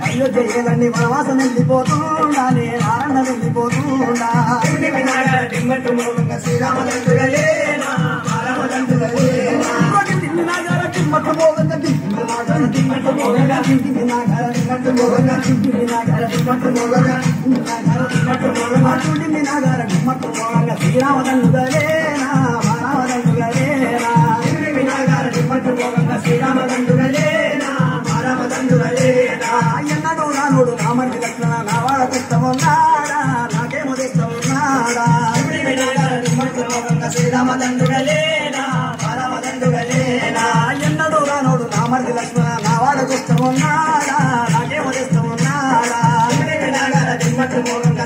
అయ్యో జయలని వనవాసం వెళ్ళిపోతుండానే నారాయణ వెళ్ళిపోతుండా శ్రీరామదండుగలేనా మానవదండుగలేనా శ్రీరామదండుగలేనా మానవదండుగలేనా ఎన్నడూ రానుడు నామని లక్షణ నా వాడ తెస్తమున్నాడా నాకేమో తెస్తమున్నాడా శ్రీరామదండుగలేనా మానవదండుగలేనా ఎన్నడూ రానుడు నామని లక్షణ నా వాడ తెస్తమున్నాడా నాకేమో తెస్తమున్నాడా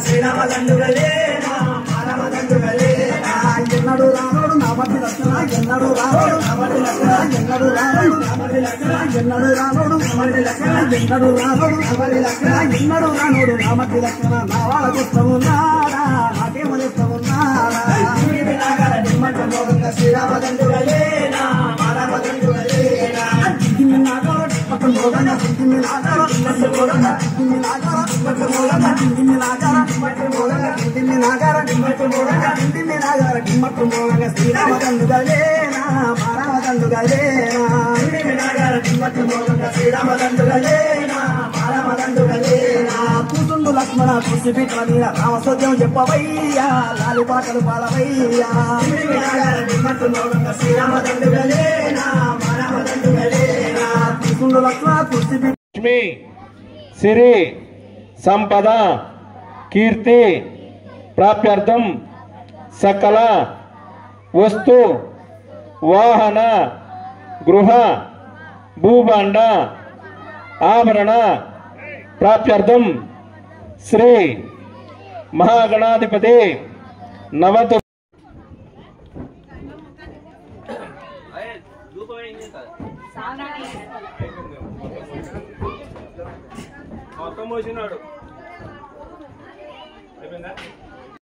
శ్రీరామదండుగలేనా మానవదండుగలేనా ఎన్నడూ రానుడు నామని లక్షణ ఎన్నడూ రానుడు నామని లక్షణ ఎన్నడూ రానుడు నామని లక్షణ ఎన్నడూ రానుడు నామని లక్షణ ఎన్నడూ రానుడు నామని లక్షణ ఎన్నడూ రానుడు నామని లక్షణ నా వాడ తెస్తమున్నాడా నాకేమో తెస్తమున్నాడా శ్రీరామదండుగలేనా మానవదండుగలేనా శ్రీరామదండుగలేనా మానవదండుగలేనా శ్రీరామదండుగలేనా మానవదండుగలేనా కూతుండు లక్ష్మణ కృషి పిట్ల మీద రామసోద్యం చెప్పవయ్యా లాలి పాటలు పాడవయ్యా శ్రీరామదండుగలేనా మానవదండుగలేనా కూతుండు లక్ష్మణ కృషి లక్ష్మి సిరి సంపద కీర్తి ప్రాప్త్యర్థం సకల వస్తు వాహన గృహ భూభాండ ఆభరణ ప్రాప్త్యర్థం శ్రీ మహాగణాధిపతి నవతు మొత్తం మోసినాడు